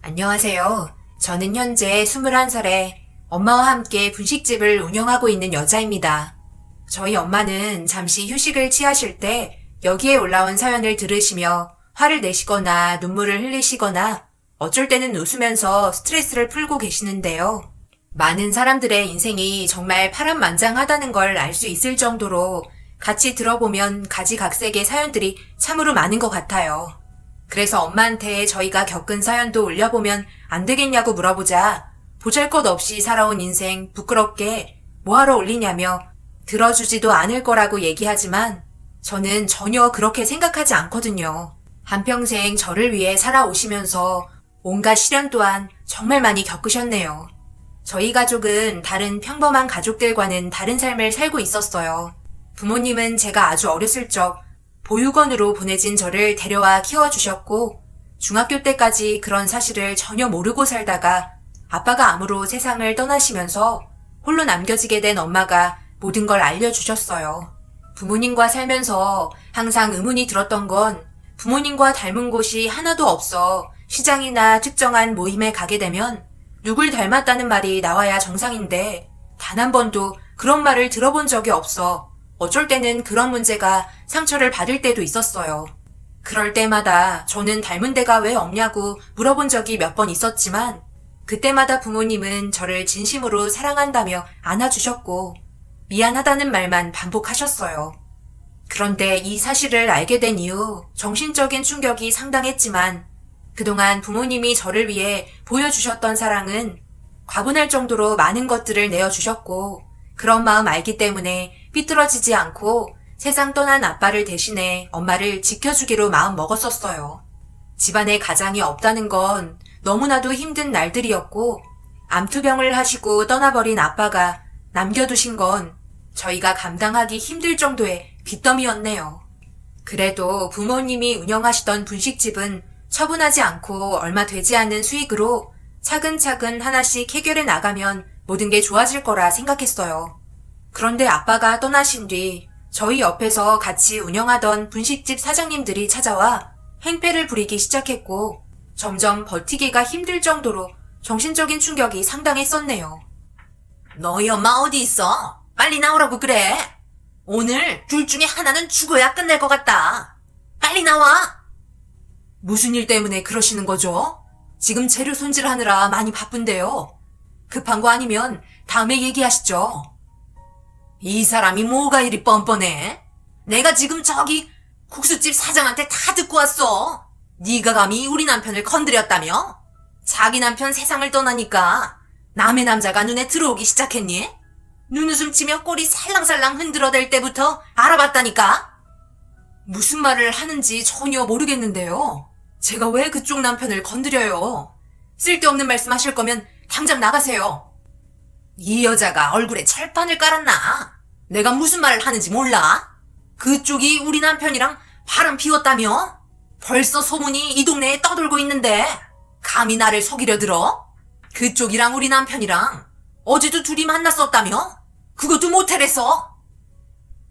안녕하세요. 저는 현재 21살에 엄마와 함께 분식집을 운영하고 있는 여자입니다. 저희 엄마는 잠시 휴식을 취하실 때 여기에 올라온 사연을 들으시며 화를 내시거나 눈물을 흘리시거나 어쩔 때는 웃으면서 스트레스를 풀고 계시는데요. 많은 사람들의 인생이 정말 파란만장하다는 걸 알 수 있을 정도로 같이 들어보면 가지각색의 사연들이 참으로 많은 것 같아요. 그래서 엄마한테 저희가 겪은 사연도 올려보면 안 되겠냐고 물어보자 보잘것없이 살아온 인생 부끄럽게 뭐하러 올리냐며 들어주지도 않을 거라고 얘기하지만 저는 전혀 그렇게 생각하지 않거든요. 한평생 저를 위해 살아오시면서 온갖 시련 또한 정말 많이 겪으셨네요. 저희 가족은 다른 평범한 가족들과는 다른 삶을 살고 있었어요. 부모님은 제가 아주 어렸을 적 보육원으로 보내진 저를 데려와 키워주셨고 중학교 때까지 그런 사실을 전혀 모르고 살다가 아빠가 암으로 세상을 떠나시면서 홀로 남겨지게 된 엄마가 모든 걸 알려주셨어요. 부모님과 살면서 항상 의문이 들었던 건 부모님과 닮은 곳이 하나도 없어 시장이나 특정한 모임에 가게 되면 누굴 닮았다는 말이 나와야 정상인데 단 한 번도 그런 말을 들어본 적이 없어 어쩔 때는 그런 문제가 상처를 받을 때도 있었어요. 그럴 때마다 저는 닮은 데가 왜 없냐고 물어본 적이 몇 번 있었지만 그때마다 부모님은 저를 진심으로 사랑한다며 안아주셨고 미안하다는 말만 반복하셨어요. 그런데 이 사실을 알게 된 이후 정신적인 충격이 상당했지만 그동안 부모님이 저를 위해 보여주셨던 사랑은 과분할 정도로 많은 것들을 내어주셨고 그런 마음 알기 때문에 삐뚤어지지 않고 세상 떠난 아빠를 대신해 엄마를 지켜주기로 마음 먹었었어요. 집안에 가장이 없다는 건 너무나도 힘든 날들이었고 암투병을 하시고 떠나버린 아빠가 남겨두신 건 저희가 감당하기 힘들 정도의 빚더미였네요. 그래도 부모님이 운영하시던 분식집은 처분하지 않고 얼마 되지 않는 수익으로 차근차근 하나씩 해결해 나가면 모든 게 좋아질 거라 생각했어요. 그런데 아빠가 떠나신 뒤 저희 옆에서 같이 운영하던 분식집 사장님들이 찾아와 행패를 부리기 시작했고 점점 버티기가 힘들 정도로 정신적인 충격이 상당했었네요. 너희 엄마 어디 있어? 빨리 나오라고 그래. 오늘 둘 중에 하나는 죽어야 끝날 것 같다. 빨리 나와. 무슨 일 때문에 그러시는 거죠? 지금 재료 손질하느라 많이 바쁜데요. 급한 거 아니면 다음에 얘기하시죠. 이 사람이 뭐가 이리 뻔뻔해? 내가 지금 저기 국수집 사장한테 다 듣고 왔어. 네가 감히 우리 남편을 건드렸다며? 자기 남편 세상을 떠나니까 남의 남자가 눈에 들어오기 시작했니? 눈웃음 치며 꼬리 살랑살랑 흔들어댈 때부터 알아봤다니까? 무슨 말을 하는지 전혀 모르겠는데요. 제가 왜 그쪽 남편을 건드려요? 쓸데없는 말씀 하실 거면 당장 나가세요. 이 여자가 얼굴에 철판을 깔았나? 내가 무슨 말을 하는지 몰라? 그쪽이 우리 남편이랑 바람 피웠다며? 벌써 소문이 이 동네에 떠돌고 있는데 감히 나를 속이려 들어? 그쪽이랑 우리 남편이랑 어제도 둘이 만났었다며? 그것도 모텔에서?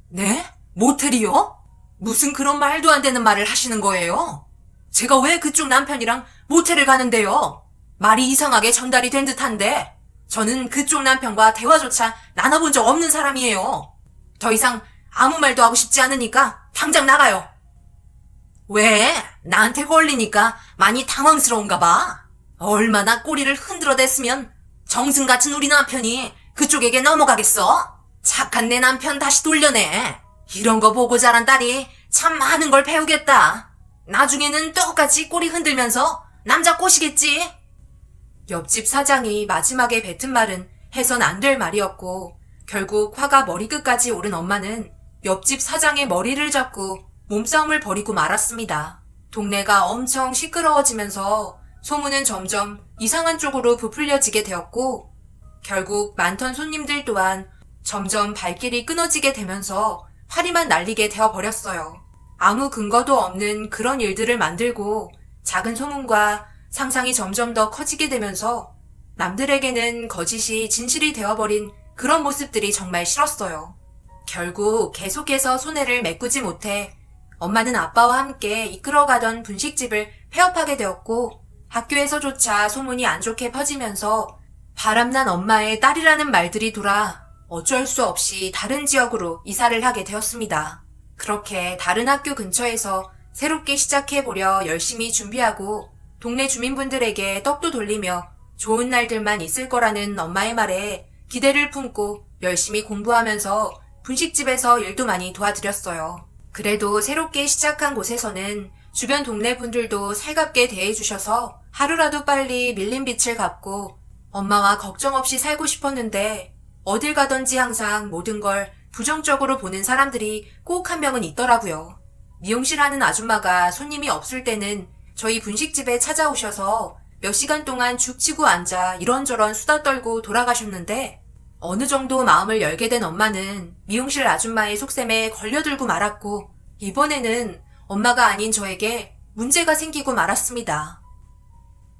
네? 모텔이요? 무슨 그런 말도 안 되는 말을 하시는 거예요? 제가 왜 그쪽 남편이랑 모텔을 가는데요? 말이 이상하게 전달이 된 듯한데 저는 그쪽 남편과 대화조차 나눠본 적 없는 사람이에요. 더 이상 아무 말도 하고 싶지 않으니까 당장 나가요. 왜? 나한테 걸리니까 많이 당황스러운가 봐. 얼마나 꼬리를 흔들어댔으면 정승 같은 우리 남편이 그쪽에게 넘어가겠어? 착한 내 남편 다시 돌려내. 이런 거 보고 자란 딸이 참 많은 걸 배우겠다. 나중에는 똑같이 꼬리 흔들면서 남자 꼬시겠지? 옆집 사장이 마지막에 뱉은 말은 해선 안 될 말이었고 결국 화가 머리끝까지 오른 엄마는 옆집 사장의 머리를 잡고 몸싸움을 벌이고 말았습니다. 동네가 엄청 시끄러워지면서 소문은 점점 이상한 쪽으로 부풀려지게 되었고 결국 많던 손님들 또한 점점 발길이 끊어지게 되면서 파리만 날리게 되어버렸어요. 아무 근거도 없는 그런 일들을 만들고 작은 소문과 상상이 점점 더 커지게 되면서 남들에게는 거짓이 진실이 되어버린 그런 모습들이 정말 싫었어요. 결국 계속해서 손해를 메꾸지 못해 엄마는 아빠와 함께 이끌어가던 분식집을 폐업하게 되었고 학교에서조차 소문이 안 좋게 퍼지면서 바람난 엄마의 딸이라는 말들이 돌아 어쩔 수 없이 다른 지역으로 이사를 하게 되었습니다. 그렇게 다른 학교 근처에서 새롭게 시작해보려 열심히 준비하고 동네 주민분들에게 떡도 돌리며 좋은 날들만 있을 거라는 엄마의 말에 기대를 품고 열심히 공부하면서 분식집에서 일도 많이 도와드렸어요. 그래도 새롭게 시작한 곳에서는 주변 동네 분들도 살갑게 대해주셔서 하루라도 빨리 밀린 빚을 갚고 엄마와 걱정 없이 살고 싶었는데 어딜 가든지 항상 모든 걸 부정적으로 보는 사람들이 꼭 한 명은 있더라고요. 미용실 하는 아줌마가 손님이 없을 때는 저희 분식집에 찾아오셔서 몇 시간 동안 죽치고 앉아 이런저런 수다 떨고 돌아가셨는데 어느 정도 마음을 열게 된 엄마는 미용실 아줌마의 속셈에 걸려들고 말았고 이번에는 엄마가 아닌 저에게 문제가 생기고 말았습니다.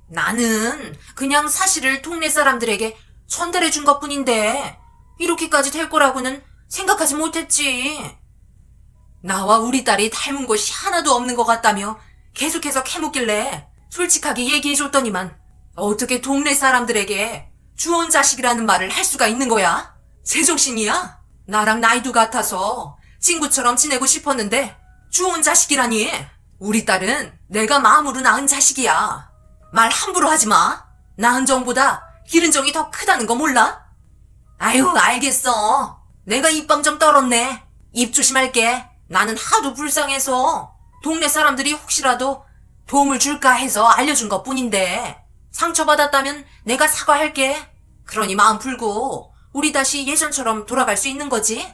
나는 그냥 사실을 동네 사람들에게 전달해 준 것뿐인데 이렇게까지 될 거라고는 생각하지 못했지. 나와 우리 딸이 닮은 것이 하나도 없는 것 같다며 계속해서 캐묻길래 솔직하게 얘기해줬더니만 어떻게 동네 사람들에게 주원 자식이라는 말을 할 수가 있는 거야? 제정신이야? 나랑 나이도 같아서 친구처럼 지내고 싶었는데 주원 자식이라니? 우리 딸은 내가 마음으로 낳은 자식이야. 말 함부로 하지 마. 낳은 정보다 기른 정이 더 크다는 거 몰라? 아유, 알겠어. 내가 입방 좀 떨었네. 입 조심할게. 나는 하도 불쌍해서 동네 사람들이 혹시라도 도움을 줄까 해서 알려준 것 뿐인데 상처받았다면 내가 사과할게. 그러니 마음 풀고 우리 다시 예전처럼 돌아갈 수 있는 거지?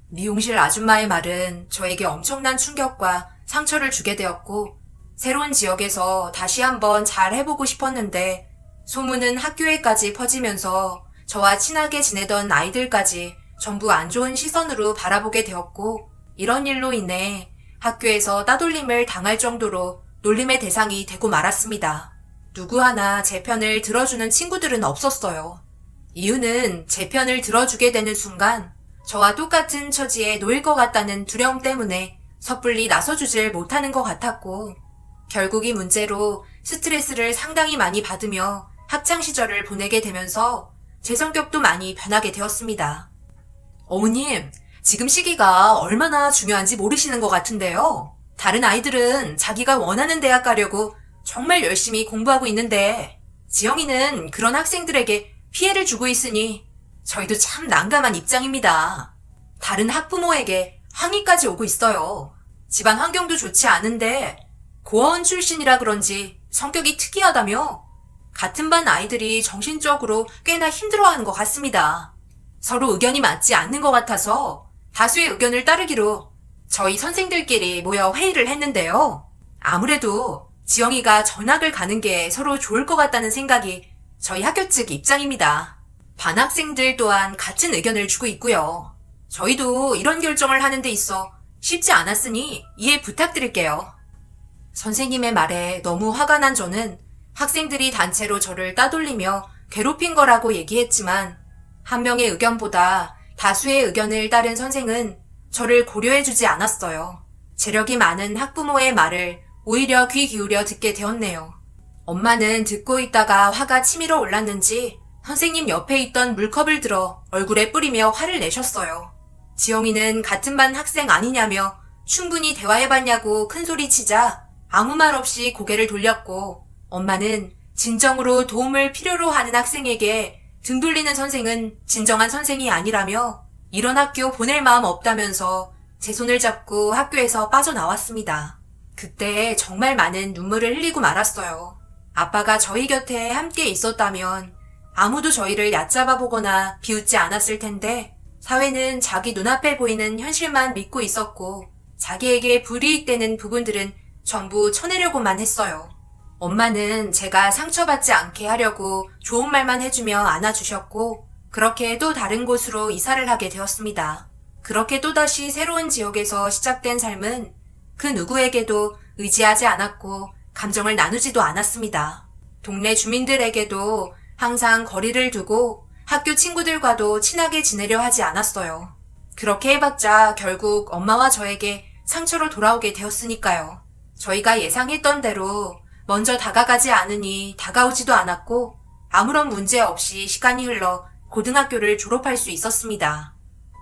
미용실 아줌마의 말은 저에게 엄청난 충격과 상처를 주게 되었고 새로운 지역에서 다시 한번 잘 해보고 싶었는데 소문은 학교에까지 퍼지면서 저와 친하게 지내던 아이들까지 전부 안 좋은 시선으로 바라보게 되었고 이런 일로 인해 학교에서 따돌림을 당할 정도로 놀림의 대상이 되고 말았습니다. 누구 하나 제 편을 들어주는 친구들은 없었어요. 이유는 제 편을 들어주게 되는 순간 저와 똑같은 처지에 놓일 것 같다는 두려움 때문에 섣불리 나서주질 못하는 것 같았고 결국 이 문제로 스트레스를 상당히 많이 받으며 학창시절을 보내게 되면서 제 성격도 많이 변하게 되었습니다. 어머님, 지금 시기가 얼마나 중요한지 모르시는 것 같은데요. 다른 아이들은 자기가 원하는 대학 가려고 정말 열심히 공부하고 있는데 지영이는 그런 학생들에게 피해를 주고 있으니 저희도 참 난감한 입장입니다. 다른 학부모에게 항의까지 오고 있어요. 집안 환경도 좋지 않은데 고아원 출신이라 그런지 성격이 특이하다며 같은 반 아이들이 정신적으로 꽤나 힘들어하는 것 같습니다. 서로 의견이 맞지 않는 것 같아서 다수의 의견을 따르기로 저희 선생들끼리 모여 회의를 했는데요. 아무래도 지영이가 전학을 가는 게 서로 좋을 것 같다는 생각이 저희 학교 측 입장입니다. 반 학생들 또한 같은 의견을 주고 있고요. 저희도 이런 결정을 하는 데 있어 쉽지 않았으니 이해 부탁드릴게요. 선생님의 말에 너무 화가 난 저는 학생들이 단체로 저를 따돌리며 괴롭힌 거라고 얘기했지만 한 명의 의견보다 다수의 의견을 따른 선생은 저를 고려해주지 않았어요. 재력이 많은 학부모의 말을 오히려 귀 기울여 듣게 되었네요. 엄마는 듣고 있다가 화가 치밀어 올랐는지 선생님 옆에 있던 물컵을 들어 얼굴에 뿌리며 화를 내셨어요. 지영이는 같은 반 학생 아니냐며 충분히 대화해봤냐고 큰소리치자 아무 말 없이 고개를 돌렸고 엄마는 진정으로 도움을 필요로 하는 학생에게 등 돌리는 선생은 진정한 선생이 아니라며 이런 학교 보낼 마음 없다면서 제 손을 잡고 학교에서 빠져나왔습니다. 그때 정말 많은 눈물을 흘리고 말았어요. 아빠가 저희 곁에 함께 있었다면 아무도 저희를 얕잡아 보거나 비웃지 않았을 텐데 사회는 자기 눈앞에 보이는 현실만 믿고 있었고 자기에게 불이익되는 부분들은 전부 쳐내려고만 했어요. 엄마는 제가 상처받지 않게 하려고 좋은 말만 해주며 안아주셨고 그렇게 또 다른 곳으로 이사를 하게 되었습니다. 그렇게 또다시 새로운 지역에서 시작된 삶은 그 누구에게도 의지하지 않았고 감정을 나누지도 않았습니다. 동네 주민들에게도 항상 거리를 두고 학교 친구들과도 친하게 지내려 하지 않았어요. 그렇게 해봤자 결국 엄마와 저에게 상처로 돌아오게 되었으니까요. 저희가 예상했던 대로 먼저 다가가지 않으니 다가오지도 않았고 아무런 문제 없이 시간이 흘러 고등학교를 졸업할 수 있었습니다.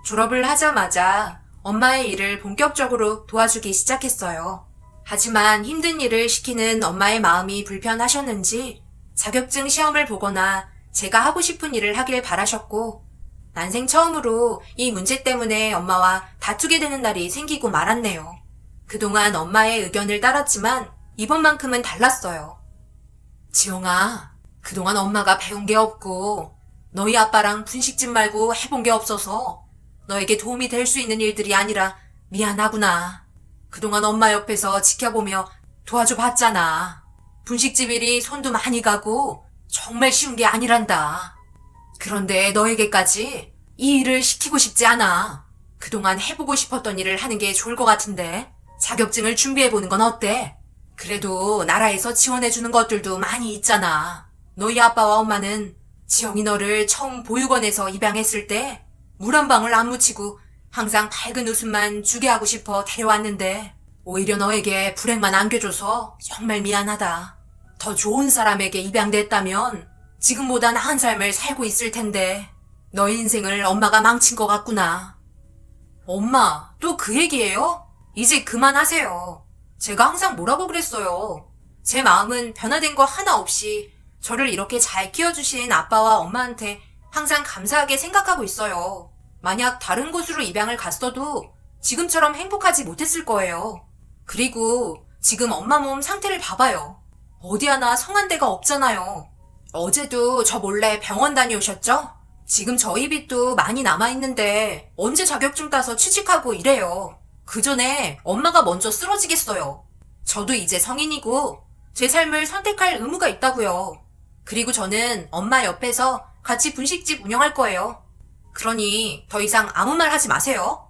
졸업을 하자마자 엄마의 일을 본격적으로 도와주기 시작했어요. 하지만 힘든 일을 시키는 엄마의 마음이 불편하셨는지 자격증 시험을 보거나 제가 하고 싶은 일을 하길 바라셨고 난생 처음으로 이 문제 때문에 엄마와 다투게 되는 날이 생기고 말았네요. 그동안 엄마의 의견을 따랐지만 이번만큼은 달랐어요. 지영아, 그동안 엄마가 배운 게 없고 너희 아빠랑 분식집 말고 해본 게 없어서 너에게 도움이 될 수 있는 일들이 아니라 미안하구나. 그동안 엄마 옆에서 지켜보며 도와줘 봤잖아. 분식집 일이 손도 많이 가고 정말 쉬운 게 아니란다. 그런데 너에게까지 이 일을 시키고 싶지 않아. 그동안 해보고 싶었던 일을 하는 게 좋을 것 같은데 자격증을 준비해보는 건 어때? 그래도 나라에서 지원해주는 것들도 많이 있잖아. 너희 아빠와 엄마는 지영이 너를 처음 보육원에서 입양했을 때 물 한 방울 안 묻히고 항상 밝은 웃음만 주게 하고 싶어 데려왔는데 오히려 너에게 불행만 안겨줘서 정말 미안하다. 더 좋은 사람에게 입양됐다면 지금보다 나은 삶을 살고 있을 텐데 너 인생을 엄마가 망친 것 같구나. 엄마, 또 그 얘기예요? 이제 그만하세요. 제가 항상 뭐라고 그랬어요. 제 마음은 변화된 거 하나 없이 저를 이렇게 잘 키워주신 아빠와 엄마한테 항상 감사하게 생각하고 있어요. 만약 다른 곳으로 입양을 갔어도 지금처럼 행복하지 못했을 거예요. 그리고 지금 엄마 몸 상태를 봐봐요. 어디 하나 성한 데가 없잖아요. 어제도 저 몰래 병원 다녀오셨죠? 지금 저희 빚도 많이 남아있는데 언제 자격증 따서 취직하고 이래요. 그 전에 엄마가 먼저 쓰러지겠어요. 저도 이제 성인이고 제 삶을 선택할 의무가 있다고요. 그리고 저는 엄마 옆에서 같이 분식집 운영할 거예요. 그러니 더 이상 아무 말 하지 마세요.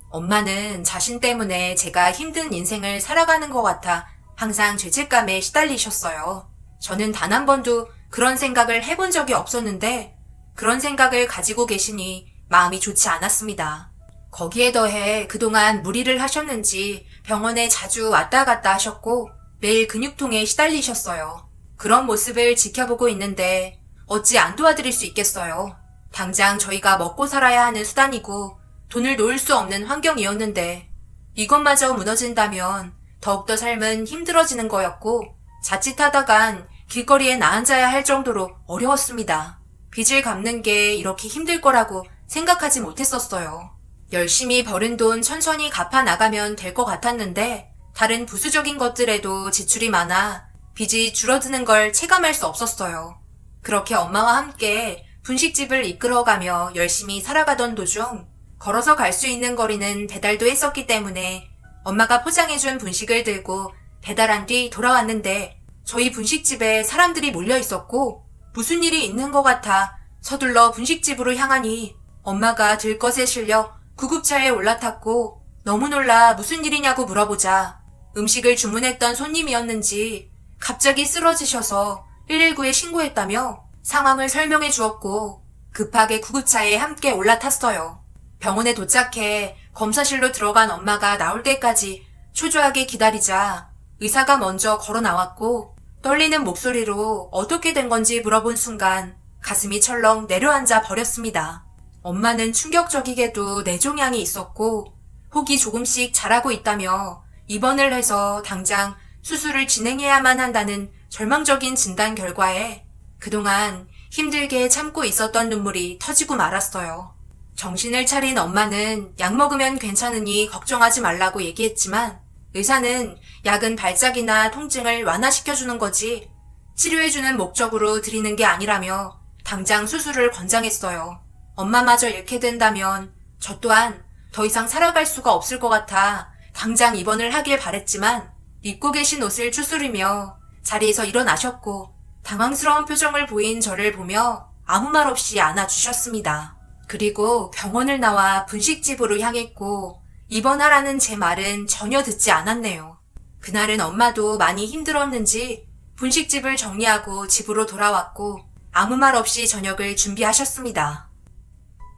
엄마는 자신 때문에 제가 힘든 인생을 살아가는 것 같아 항상 죄책감에 시달리셨어요. 저는 단 한 번도 그런 생각을 해본 적이 없었는데 그런 생각을 가지고 계시니 마음이 좋지 않았습니다. 거기에 더해 그동안 무리를 하셨는지 병원에 자주 왔다 갔다 하셨고 매일 근육통에 시달리셨어요. 그런 모습을 지켜보고 있는데 어찌 안 도와드릴 수 있겠어요. 당장 저희가 먹고 살아야 하는 수단이고 돈을 놓을 수 없는 환경이었는데 이것마저 무너진다면 더욱더 삶은 힘들어지는 거였고 자칫하다간 길거리에 나앉아야 할 정도로 어려웠습니다. 빚을 갚는 게 이렇게 힘들 거라고 생각하지 못했었어요. 열심히 벌은 돈 천천히 갚아 나가면 될 것 같았는데 다른 부수적인 것들에도 지출이 많아 빚이 줄어드는 걸 체감할 수 없었어요. 그렇게 엄마와 함께 분식집을 이끌어가며 열심히 살아가던 도중 걸어서 갈 수 있는 거리는 배달도 했었기 때문에 엄마가 포장해준 분식을 들고 배달한 뒤 돌아왔는데 저희 분식집에 사람들이 몰려 있었고 무슨 일이 있는 것 같아 서둘러 분식집으로 향하니 엄마가 들것에 실려 구급차에 올라탔고 너무 놀라 무슨 일이냐고 물어보자 음식을 주문했던 손님이었는지 갑자기 쓰러지셔서 119에 신고했다며 상황을 설명해 주었고 급하게 구급차에 함께 올라탔어요. 병원에 도착해 검사실로 들어간 엄마가 나올 때까지 초조하게 기다리자 의사가 먼저 걸어 나왔고 떨리는 목소리로 어떻게 된 건지 물어본 순간 가슴이 철렁 내려앉아 버렸습니다. 엄마는 충격적이게도 뇌종양이 있었고 혹이 조금씩 자라고 있다며 입원을 해서 당장 수술을 진행해야만 한다는 절망적인 진단 결과에 그동안 힘들게 참고 있었던 눈물이 터지고 말았어요. 정신을 차린 엄마는 약 먹으면 괜찮으니 걱정하지 말라고 얘기했지만 의사는 약은 발작이나 통증을 완화시켜주는 거지 치료해주는 목적으로 드리는 게 아니라며 당장 수술을 권장했어요. 엄마마저 잃게 된다면 저 또한 더 이상 살아갈 수가 없을 것 같아 당장 입원을 하길 바랬지만 입고 계신 옷을 추스리며 자리에서 일어나셨고 당황스러운 표정을 보인 저를 보며 아무 말 없이 안아주셨습니다. 그리고 병원을 나와 분식집으로 향했고 입원하라는 제 말은 전혀 듣지 않았네요. 그날은 엄마도 많이 힘들었는지 분식집을 정리하고 집으로 돌아왔고 아무 말 없이 저녁을 준비하셨습니다.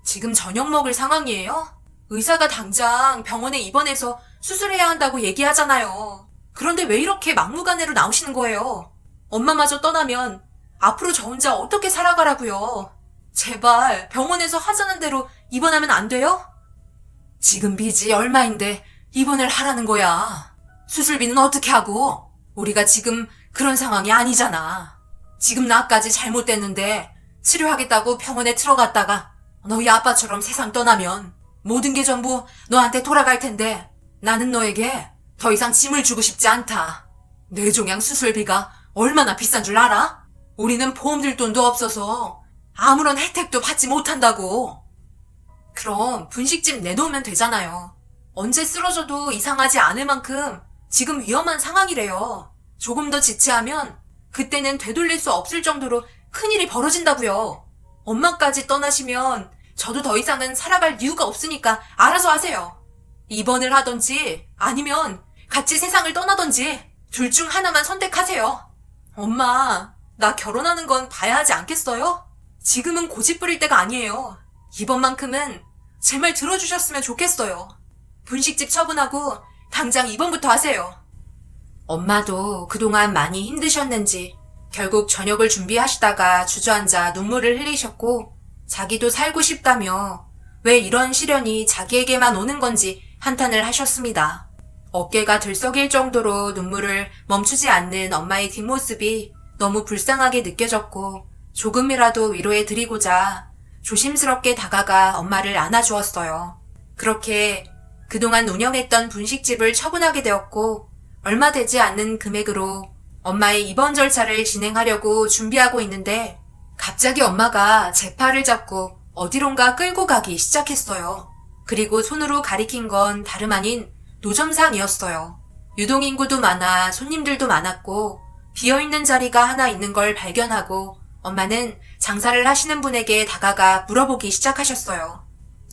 지금 저녁 먹을 상황이에요? 의사가 당장 병원에 입원해서 수술해야 한다고 얘기하잖아요. 그런데 왜 이렇게 막무가내로 나오시는 거예요? 엄마마저 떠나면 앞으로 저 혼자 어떻게 살아가라고요? 제발 병원에서 하자는 대로 입원하면 안 돼요? 지금 빚이 얼마인데 입원을 하라는 거야. 수술비는 어떻게 하고? 우리가 지금 그런 상황이 아니잖아. 지금 나까지 잘못됐는데 치료하겠다고 병원에 들어갔다가 너희 아빠처럼 세상 떠나면 모든 게 전부 너한테 돌아갈 텐데 나는 너에게 더 이상 짐을 주고 싶지 않다. 뇌종양 수술비가 얼마나 비싼 줄 알아? 우리는 보험 들 돈도 없어서 아무런 혜택도 받지 못한다고. 그럼 분식집 내놓으면 되잖아요. 언제 쓰러져도 이상하지 않을 만큼 지금 위험한 상황이래요. 조금 더 지체하면 그때는 되돌릴 수 없을 정도로 큰일이 벌어진다고요. 엄마까지 떠나시면 저도 더 이상은 살아갈 이유가 없으니까 알아서 하세요. 입원을 하던지 아니면 같이 세상을 떠나던지 둘 중 하나만 선택하세요. 엄마, 나 결혼하는 건 봐야 하지 않겠어요? 지금은 고집 부릴 때가 아니에요. 이번만큼은 제 말 들어주셨으면 좋겠어요. 분식집 처분하고 당장 입원부터 하세요. 엄마도 그동안 많이 힘드셨는지 결국 저녁을 준비하시다가 주저앉아 눈물을 흘리셨고 자기도 살고 싶다며 왜 이런 시련이 자기에게만 오는 건지 한탄을 하셨습니다. 어깨가 들썩일 정도로 눈물을 멈추지 않는 엄마의 뒷모습이 너무 불쌍하게 느껴졌고 조금이라도 위로해 드리고자 조심스럽게 다가가 엄마를 안아주었어요. 그렇게 그동안 운영했던 분식집을 처분하게 되었고 얼마 되지 않는 금액으로 엄마의 입원 절차를 진행하려고 준비하고 있는데 갑자기 엄마가 제 팔을 잡고 어디론가 끌고 가기 시작했어요. 그리고 손으로 가리킨 건 다름 아닌 노점상이었어요. 유동인구도 많아 손님들도 많았고 비어있는 자리가 하나 있는 걸 발견하고 엄마는 장사를 하시는 분에게 다가가 물어보기 시작하셨어요.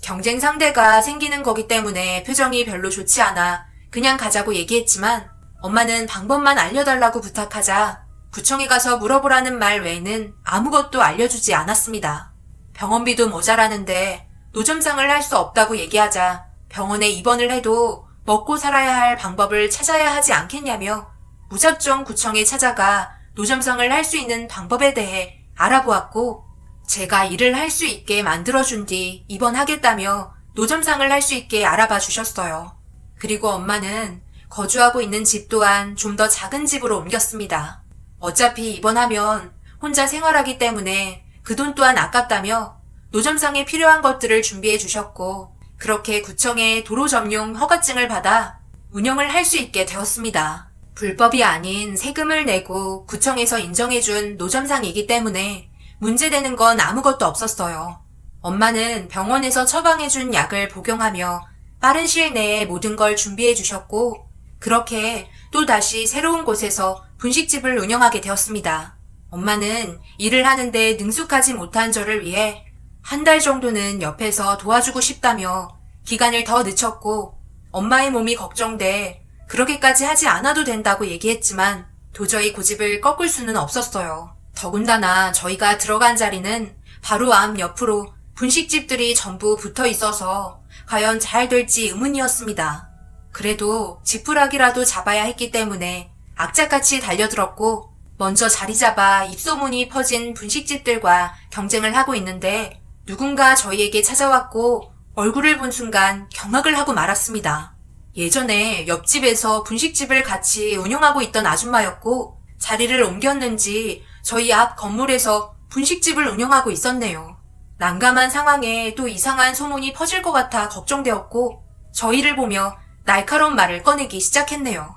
경쟁 상대가 생기는 거기 때문에 표정이 별로 좋지 않아 그냥 가자고 얘기했지만 엄마는 방법만 알려달라고 부탁하자 구청에 가서 물어보라는 말 외에는 아무것도 알려주지 않았습니다. 병원비도 모자라는데 노점상을 할 수 없다고 얘기하자 병원에 입원을 해도 먹고 살아야 할 방법을 찾아야 하지 않겠냐며 무작정 구청에 찾아가 노점상을 할 수 있는 방법에 대해 알아보았고 제가 일을 할 수 있게 만들어준 뒤 입원하겠다며 노점상을 할 수 있게 알아봐 주셨어요. 그리고 엄마는 거주하고 있는 집 또한 좀 더 작은 집으로 옮겼습니다. 어차피 입원하면 혼자 생활하기 때문에 그 돈 또한 아깝다며 노점상에 필요한 것들을 준비해 주셨고 그렇게 구청에 도로 점용 허가증을 받아 운영을 할 수 있게 되었습니다. 불법이 아닌 세금을 내고 구청에서 인정해준 노점상이기 때문에 문제되는 건 아무것도 없었어요. 엄마는 병원에서 처방해준 약을 복용하며 빠른 시일 내에 모든 걸 준비해 주셨고 그렇게 또다시 새로운 곳에서 분식집을 운영하게 되었습니다. 엄마는 일을 하는데 능숙하지 못한 저를 위해 한 달 정도는 옆에서 도와주고 싶다며 기간을 더 늦췄고 엄마의 몸이 걱정돼 그렇게까지 하지 않아도 된다고 얘기했지만 도저히 고집을 꺾을 수는 없었어요. 더군다나 저희가 들어간 자리는 바로 앞 옆으로 분식집들이 전부 붙어 있어서 과연 잘 될지 의문이었습니다. 그래도 지푸라기라도 잡아야 했기 때문에 악착같이 달려들었고 먼저 자리 잡아 입소문이 퍼진 분식집들과 경쟁을 하고 있는데 누군가 저희에게 찾아왔고 얼굴을 본 순간 경악을 하고 말았습니다. 예전에 옆집에서 분식집을 같이 운영하고 있던 아줌마였고 자리를 옮겼는지 저희 앞 건물에서 분식집을 운영하고 있었네요. 난감한 상황에 또 이상한 소문이 퍼질 것 같아 걱정되었고 저희를 보며 날카로운 말을 꺼내기 시작했네요.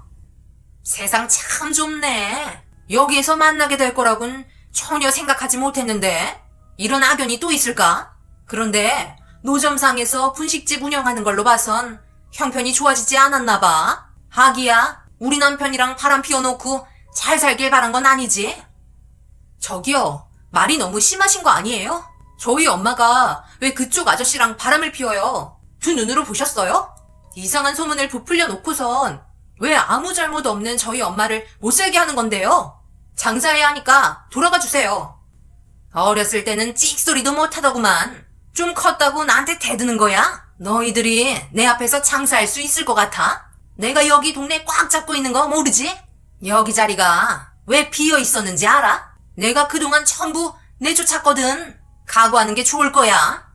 세상 참 좁네. 여기에서 만나게 될 거라곤 전혀 생각하지 못했는데 이런 악연이 또 있을까? 그런데 노점상에서 분식집 운영하는 걸로 봐선 형편이 좋아지지 않았나 봐. 하기야 우리 남편이랑 바람 피워놓고 잘 살길 바란 건 아니지? 저기요, 말이 너무 심하신 거 아니에요? 저희 엄마가 왜 그쪽 아저씨랑 바람을 피워요? 두 눈으로 보셨어요? 이상한 소문을 부풀려 놓고선 왜 아무 잘못 없는 저희 엄마를 못살게 하는 건데요? 장사해야 하니까 돌아가 주세요. 어렸을 때는 찍소리도 못하더구만. 좀 컸다고 나한테 대드는 거야? 너희들이 내 앞에서 장사할 수 있을 것 같아? 내가 여기 동네 꽉 잡고 있는 거 모르지? 여기 자리가 왜 비어 있었는지 알아? 내가 그동안 전부 내쫓았거든. 각오하는 게 좋을 거야.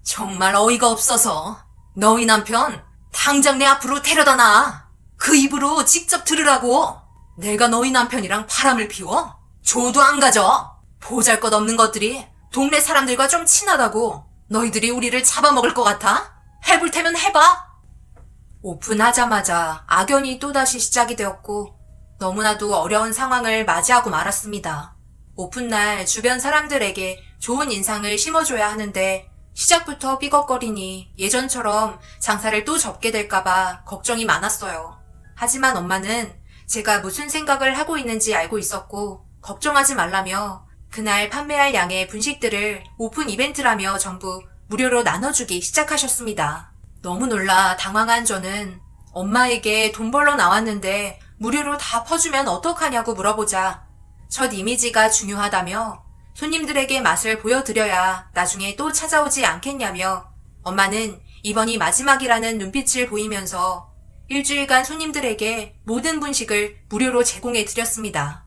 정말 어이가 없어서 너희 남편 당장 내 앞으로 데려다 놔. 그 입으로 직접 들으라고. 내가 너희 남편이랑 바람을 피워? 조도 안 가져. 보잘것없는 것들이 동네 사람들과 좀 친하다고 너희들이 우리를 잡아먹을 것 같아? 해볼 테면 해봐. 오픈하자마자 악연이 또다시 시작이 되었고 너무나도 어려운 상황을 맞이하고 말았습니다. 오픈날 주변 사람들에게 좋은 인상을 심어줘야 하는데 시작부터 삐걱거리니 예전처럼 장사를 또 접게 될까봐 걱정이 많았어요. 하지만 엄마는 제가 무슨 생각을 하고 있는지 알고 있었고 걱정하지 말라며 그날 판매할 양의 분식들을 오픈 이벤트라며 전부 무료로 나눠주기 시작하셨습니다. 너무 놀라 당황한 저는 엄마에게 돈 벌러 나왔는데 무료로 다 퍼주면 어떡하냐고 물어보자 첫 이미지가 중요하다며 손님들에게 맛을 보여드려야 나중에 또 찾아오지 않겠냐며 엄마는 이번이 마지막이라는 눈빛을 보이면서 일주일간 손님들에게 모든 분식을 무료로 제공해 드렸습니다.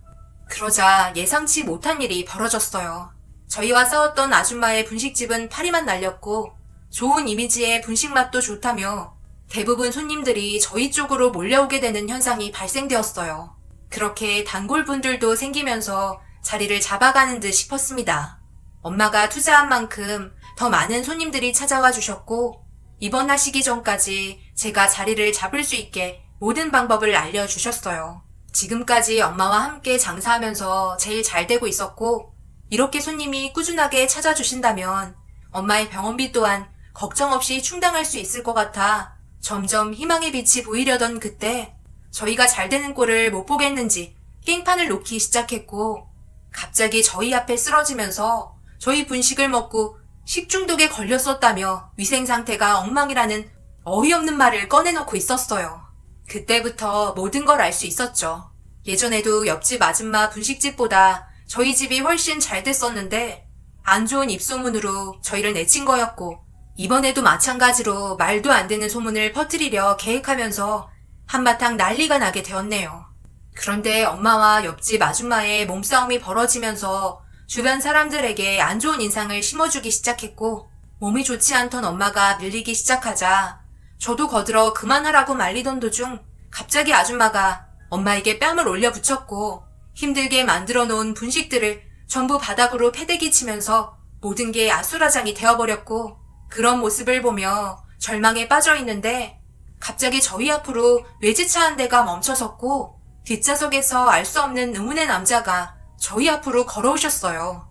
그러자 예상치 못한 일이 벌어졌어요. 저희와 싸웠던 아줌마의 분식집은 파리만 날렸고 좋은 이미지에 분식 맛도 좋다며 대부분 손님들이 저희 쪽으로 몰려오게 되는 현상이 발생되었어요. 그렇게 단골분들도 생기면서 자리를 잡아가는 듯 싶었습니다. 엄마가 투자한 만큼 더 많은 손님들이 찾아와 주셨고 입원하시기 전까지 제가 자리를 잡을 수 있게 모든 방법을 알려주셨어요. 지금까지 엄마와 함께 장사하면서 제일 잘 되고 있었고 이렇게 손님이 꾸준하게 찾아주신다면 엄마의 병원비 또한 걱정 없이 충당할 수 있을 것 같아 점점 희망의 빛이 보이려던 그때 저희가 잘 되는 꼴을 못 보겠는지 깽판을 놓기 시작했고 갑자기 저희 앞에 쓰러지면서 저희 분식을 먹고 식중독에 걸렸었다며 위생 상태가 엉망이라는 어이없는 말을 꺼내놓고 있었어요. 그때부터 모든 걸 알 수 있었죠. 예전에도 옆집 아줌마 분식집보다 저희 집이 훨씬 잘 됐었는데 안 좋은 입소문으로 저희를 내친 거였고 이번에도 마찬가지로 말도 안 되는 소문을 퍼뜨리려 계획하면서 한바탕 난리가 나게 되었네요. 그런데 엄마와 옆집 아줌마의 몸싸움이 벌어지면서 주변 사람들에게 안 좋은 인상을 심어주기 시작했고 몸이 좋지 않던 엄마가 밀리기 시작하자 저도 거들어 그만하라고 말리던 도중 갑자기 아줌마가 엄마에게 뺨을 올려 붙였고 힘들게 만들어 놓은 분식들을 전부 바닥으로 패대기 치면서 모든 게 아수라장이 되어버렸고 그런 모습을 보며 절망에 빠져 있는데 갑자기 저희 앞으로 외제차 한 대가 멈춰섰고 뒷좌석에서 알 수 없는 의문의 남자가 저희 앞으로 걸어오셨어요.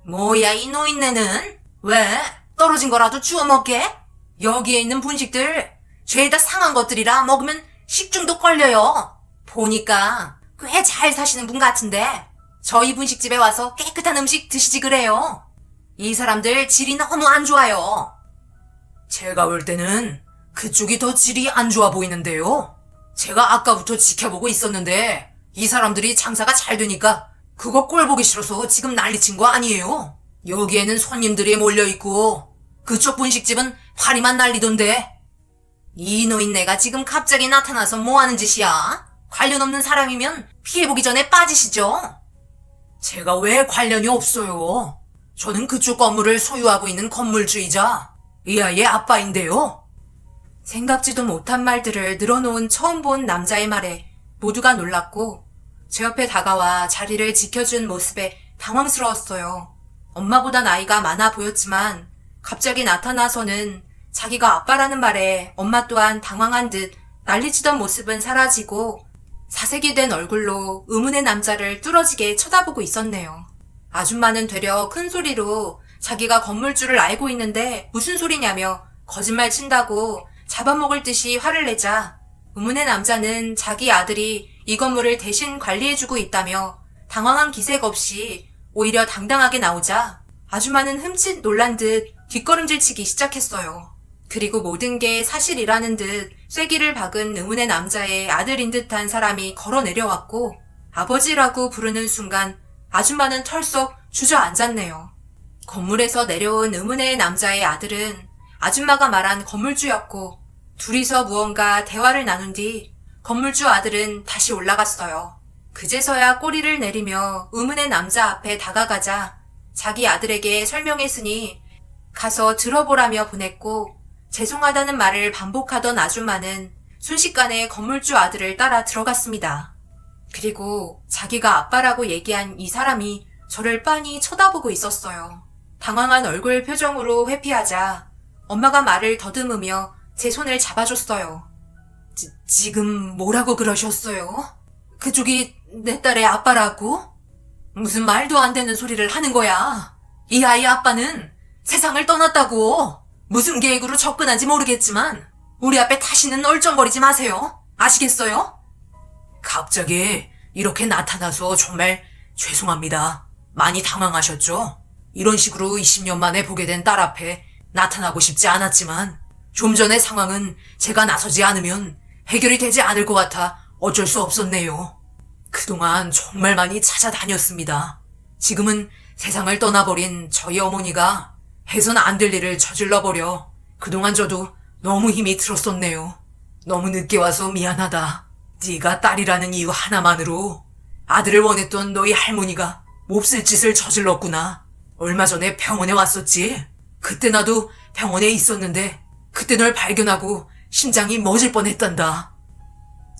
뭐야 이 노인네는? 왜? 떨어진 거라도 주워 먹게? 여기에 있는 분식들 죄다 상한 것들이라 먹으면 식중독 걸려요. 보니까 꽤 잘 사시는 분 같은데 저희 분식집에 와서 깨끗한 음식 드시지 그래요. 이 사람들 질이 너무 안 좋아요. 제가 볼 때는 그쪽이 더 질이 안 좋아 보이는데요. 제가 아까부터 지켜보고 있었는데 이 사람들이 장사가 잘 되니까 그거 꼴 보기 싫어서 지금 난리친 거 아니에요. 여기에는 손님들이 몰려있고 그쪽 분식집은 파리만 날리던데. 이 노인네가 지금 갑자기 나타나서 뭐하는 짓이야? 관련 없는 사람이면 피해보기 전에 빠지시죠. 제가 왜 관련이 없어요? 저는 그쪽 건물을 소유하고 있는 건물주이자 이 아이의 아빠인데요. 생각지도 못한 말들을 늘어놓은 처음 본 남자의 말에 모두가 놀랐고 제 옆에 다가와 자리를 지켜준 모습에 당황스러웠어요. 엄마보다 나이가 많아 보였지만 갑자기 나타나서는 자기가 아빠라는 말에 엄마 또한 당황한 듯 난리치던 모습은 사라지고 사색이 된 얼굴로 의문의 남자를 뚫어지게 쳐다보고 있었네요. 아줌마는 되려 큰 소리로 자기가 건물주를 알고 있는데 무슨 소리냐며 거짓말 친다고 잡아먹을 듯이 화를 내자 의문의 남자는 자기 아들이 이 건물을 대신 관리해주고 있다며 당황한 기색 없이 오히려 당당하게 나오자 아줌마는 흠칫 놀란 듯 뒷걸음질 치기 시작했어요. 그리고 모든 게 사실이라는 듯 쐐기를 박은 의문의 남자의 아들인 듯한 사람이 걸어 내려왔고 아버지라고 부르는 순간 아줌마는 털썩 주저앉았네요. 건물에서 내려온 의문의 남자의 아들은 아줌마가 말한 건물주였고 둘이서 무언가 대화를 나눈 뒤 건물주 아들은 다시 올라갔어요. 그제서야 꼬리를 내리며 의문의 남자 앞에 다가가자 자기 아들에게 설명했으니 가서 들어보라며 보냈고 죄송하다는 말을 반복하던 아줌마는 순식간에 건물주 아들을 따라 들어갔습니다. 그리고 자기가 아빠라고 얘기한 이 사람이 저를 빤히 쳐다보고 있었어요. 당황한 얼굴 표정으로 회피하자 엄마가 말을 더듬으며 제 손을 잡아줬어요. 지금 뭐라고 그러셨어요? 그쪽이 내 딸의 아빠라고? 무슨 말도 안 되는 소리를 하는 거야. 이 아이 아빠는 세상을 떠났다고. 무슨 계획으로 접근한지 모르겠지만 우리 앞에 다시는 얼쩡거리지 마세요. 아시겠어요? 갑자기 이렇게 나타나서 정말 죄송합니다. 많이 당황하셨죠? 이런 식으로 20년 만에 보게 된 딸 앞에 나타나고 싶지 않았지만 좀 전의 상황은 제가 나서지 않으면 해결이 되지 않을 것 같아 어쩔 수 없었네요. 그동안 정말 많이 찾아다녔습니다. 지금은 세상을 떠나버린 저희 어머니가 해선 안 될 일을 저질러버려 그동안 저도 너무 힘이 들었었네요. 너무 늦게 와서 미안하다. 네가 딸이라는 이유 하나만으로 아들을 원했던 너희 할머니가 몹쓸 짓을 저질렀구나. 얼마 전에 병원에 왔었지. 그때 나도 병원에 있었는데 그때 널 발견하고 심장이 멎을 뻔했단다.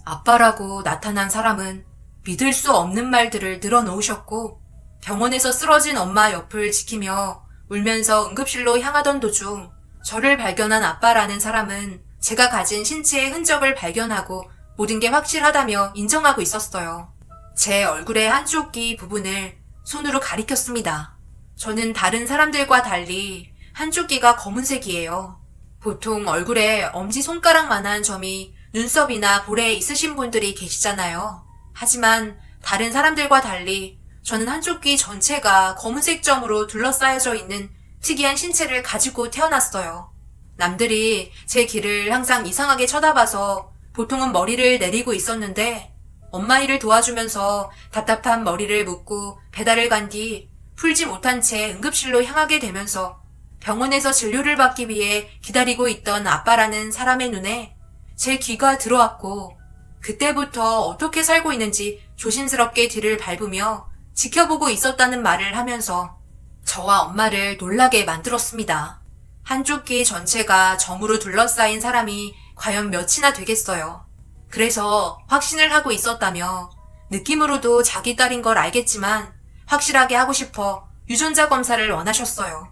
아빠라고 나타난 사람은 믿을 수 없는 말들을 늘어놓으셨고 병원에서 쓰러진 엄마 옆을 지키며 울면서 응급실로 향하던 도중 저를 발견한 아빠라는 사람은 제가 가진 신체의 흔적을 발견하고 모든 게 확실하다며 인정하고 있었어요. 제 얼굴의 한쪽 귀 부분을 손으로 가리켰습니다. 저는 다른 사람들과 달리 한쪽 귀가 검은색이에요. 보통 얼굴에 엄지손가락만한 점이 눈썹이나 볼에 있으신 분들이 계시잖아요. 하지만 다른 사람들과 달리 저는 한쪽 귀 전체가 검은색 점으로 둘러싸여져 있는 특이한 신체를 가지고 태어났어요. 남들이 제 귀를 항상 이상하게 쳐다봐서 보통은 머리를 내리고 있었는데 엄마 일을 도와주면서 답답한 머리를 묶고 배달을 간 뒤 풀지 못한 채 응급실로 향하게 되면서 병원에서 진료를 받기 위해 기다리고 있던 아빠라는 사람의 눈에 제 귀가 들어왔고 그때부터 어떻게 살고 있는지 조심스럽게 뒤를 밟으며 지켜보고 있었다는 말을 하면서 저와 엄마를 놀라게 만들었습니다. 한쪽 귀 전체가 점으로 둘러싸인 사람이 과연 몇이나 되겠어요. 그래서 확신을 하고 있었다며 느낌으로도 자기 딸인 걸 알겠지만 확실하게 하고 싶어 유전자 검사를 원하셨어요.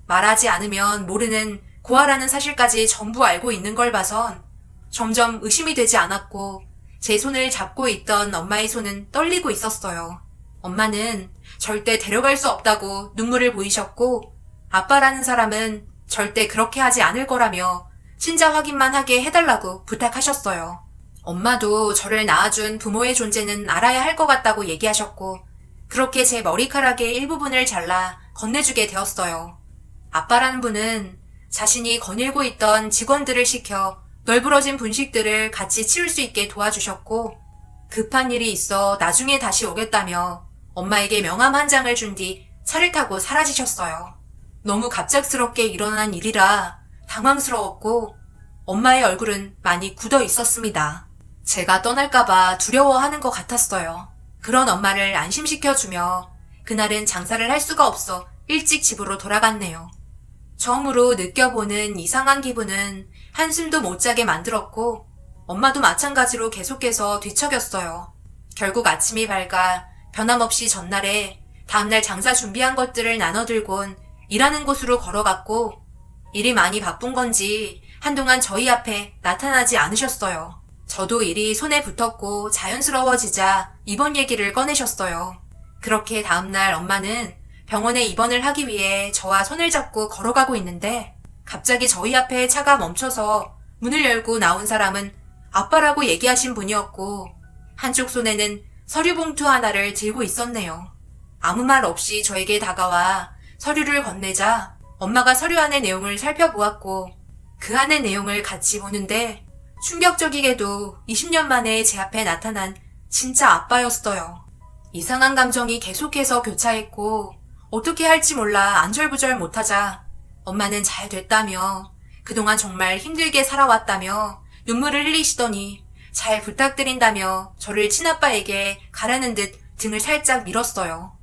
말하지 않으면 모르는 고아라는 사실까지 전부 알고 있는 걸 봐선 점점 의심이 되지 않았고 제 손을 잡고 있던 엄마의 손은 떨리고 있었어요. 엄마는 절대 데려갈 수 없다고 눈물을 보이셨고 아빠라는 사람은 절대 그렇게 하지 않을 거라며 친자 확인만 하게 해달라고 부탁하셨어요. 엄마도 저를 낳아준 부모의 존재는 알아야 할 것 같다고 얘기하셨고 그렇게 제 머리카락의 일부분을 잘라 건네주게 되었어요. 아빠라는 분은 자신이 거닐고 있던 직원들을 시켜 널브러진 분식들을 같이 치울 수 있게 도와주셨고 급한 일이 있어 나중에 다시 오겠다며 엄마에게 명함 한 장을 준 뒤 차를 타고 사라지셨어요. 너무 갑작스럽게 일어난 일이라 당황스러웠고 엄마의 얼굴은 많이 굳어 있었습니다. 제가 떠날까봐 두려워하는 것 같았어요. 그런 엄마를 안심시켜주며 그날은 장사를 할 수가 없어 일찍 집으로 돌아갔네요. 처음으로 느껴보는 이상한 기분은 한숨도 못 자게 만들었고 엄마도 마찬가지로 계속해서 뒤척였어요. 결국 아침이 밝아 변함없이 전날에 다음날 장사 준비한 것들을 나눠들곤 일하는 곳으로 걸어갔고 일이 많이 바쁜 건지 한동안 저희 앞에 나타나지 않으셨어요. 저도 일이 손에 붙었고 자연스러워지자 입원 얘기를 꺼내셨어요. 그렇게 다음날 엄마는 병원에 입원을 하기 위해 저와 손을 잡고 걸어가고 있는데 갑자기 저희 앞에 차가 멈춰서 문을 열고 나온 사람은 아빠라고 얘기하신 분이었고 한쪽 손에는 서류 봉투 하나를 들고 있었네요. 아무 말 없이 저에게 다가와 서류를 건네자 엄마가 서류 안의 내용을 살펴보았고 그 안의 내용을 같이 보는데 충격적이게도 20년 만에 제 앞에 나타난 진짜 아빠였어요. 이상한 감정이 계속해서 교차했고 어떻게 할지 몰라 안절부절 못하자 엄마는 잘 됐다며 그동안 정말 힘들게 살아왔다며 눈물을 흘리시더니 잘 부탁드린다며 저를 친아빠에게 가라는 듯 등을 살짝 밀었어요.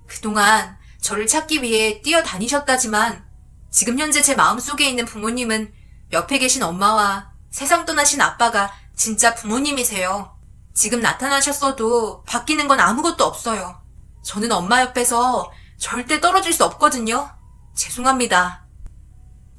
그동안 저를 찾기 위해 뛰어다니셨다지만 지금 현재 제 마음속에 있는 부모님은 옆에 계신 엄마와 세상 떠나신 아빠가 진짜 부모님이세요. 지금 나타나셨어도 바뀌는 건 아무것도 없어요. 저는 엄마 옆에서 절대 떨어질 수 없거든요. 죄송합니다.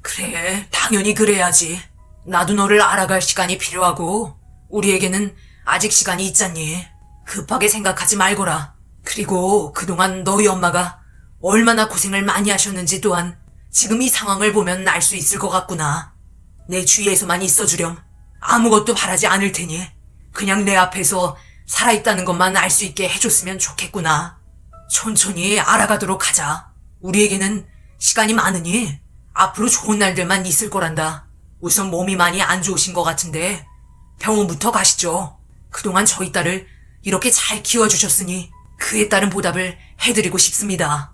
그래, 당연히 그래야지. 나도 너를 알아갈 시간이 필요하고 우리에게는 아직 시간이 있잖니. 급하게 생각하지 말거라. 그리고 그동안 너희 엄마가 얼마나 고생을 많이 하셨는지 또한 지금 이 상황을 보면 알 수 있을 것 같구나. 내 주위에서만 있어주렴. 아무것도 바라지 않을 테니 그냥 내 앞에서 살아있다는 것만 알 수 있게 해줬으면 좋겠구나. 천천히 알아가도록 하자. 우리에게는 시간이 많으니 앞으로 좋은 날들만 있을 거란다. 우선 몸이 많이 안 좋으신 것 같은데 병원부터 가시죠. 그동안 저희 딸을 이렇게 잘 키워주셨으니 그에 따른 보답을 해드리고 싶습니다.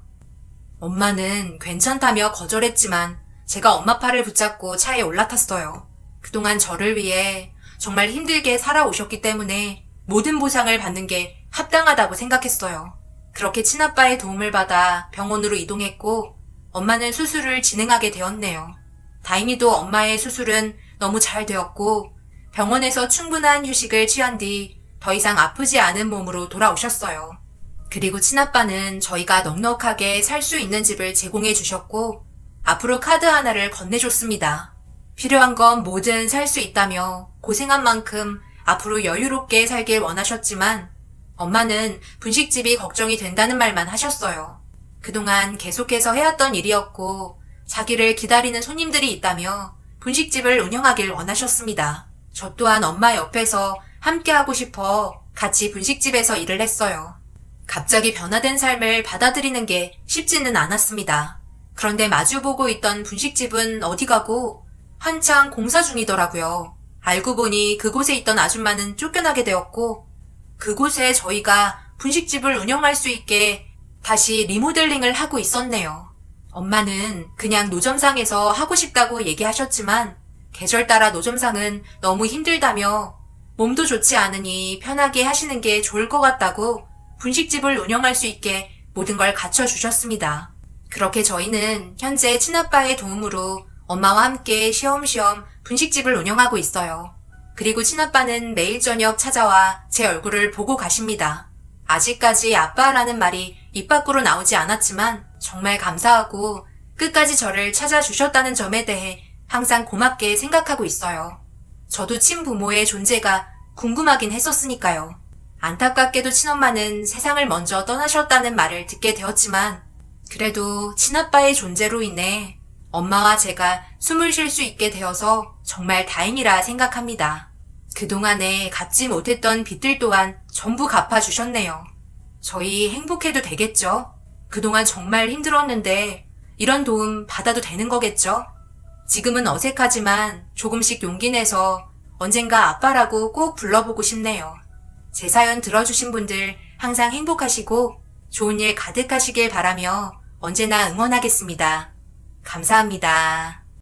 엄마는 괜찮다며 거절했지만 제가 엄마 팔을 붙잡고 차에 올라탔어요. 그동안 저를 위해 정말 힘들게 살아오셨기 때문에 모든 보상을 받는 게 합당하다고 생각했어요. 그렇게 친아빠의 도움을 받아 병원으로 이동했고 엄마는 수술을 진행하게 되었네요. 다행히도 엄마의 수술은 너무 잘 되었고 병원에서 충분한 휴식을 취한 뒤 더 이상 아프지 않은 몸으로 돌아오셨어요. 그리고 친아빠는 저희가 넉넉하게 살 수 있는 집을 제공해 주셨고 앞으로 카드 하나를 건네줬습니다. 필요한 건 뭐든 살 수 있다며 고생한 만큼 앞으로 여유롭게 살길 원하셨지만 엄마는 분식집이 걱정이 된다는 말만 하셨어요. 그동안 계속해서 해왔던 일이었고 자기를 기다리는 손님들이 있다며 분식집을 운영하길 원하셨습니다. 저 또한 엄마 옆에서 함께하고 싶어 같이 분식집에서 일을 했어요. 갑자기 변화된 삶을 받아들이는 게 쉽지는 않았습니다. 그런데 마주보고 있던 분식집은 어디 가고 한창 공사 중이더라고요. 알고 보니 그곳에 있던 아줌마는 쫓겨나게 되었고 그곳에 저희가 분식집을 운영할 수 있게 다시 리모델링을 하고 있었네요. 엄마는 그냥 노점상에서 하고 싶다고 얘기하셨지만 계절 따라 노점상은 너무 힘들다며 몸도 좋지 않으니 편하게 하시는 게 좋을 것 같다고 분식집을 운영할 수 있게 모든 걸 갖춰주셨습니다. 그렇게 저희는 현재 친아빠의 도움으로 엄마와 함께 쉬엄쉬엄 분식집을 운영하고 있어요. 그리고 친아빠는 매일 저녁 찾아와 제 얼굴을 보고 가십니다. 아직까지 아빠라는 말이 입 밖으로 나오지 않았지만 정말 감사하고 끝까지 저를 찾아주셨다는 점에 대해 항상 고맙게 생각하고 있어요. 저도 친부모의 존재가 궁금하긴 했었으니까요. 안타깝게도 친엄마는 세상을 먼저 떠나셨다는 말을 듣게 되었지만 그래도 친아빠의 존재로 인해 엄마와 제가 숨을 쉴 수 있게 되어서 정말 다행이라 생각합니다. 그동안에 갚지 못했던 빚들 또한 전부 갚아주셨네요. 저희 행복해도 되겠죠? 그동안 정말 힘들었는데 이런 도움 받아도 되는 거겠죠? 지금은 어색하지만 조금씩 용기 내서 언젠가 아빠라고 꼭 불러보고 싶네요. 제 사연 들어주신 분들 항상 행복하시고 좋은 일 가득하시길 바라며 언제나 응원하겠습니다. 감사합니다.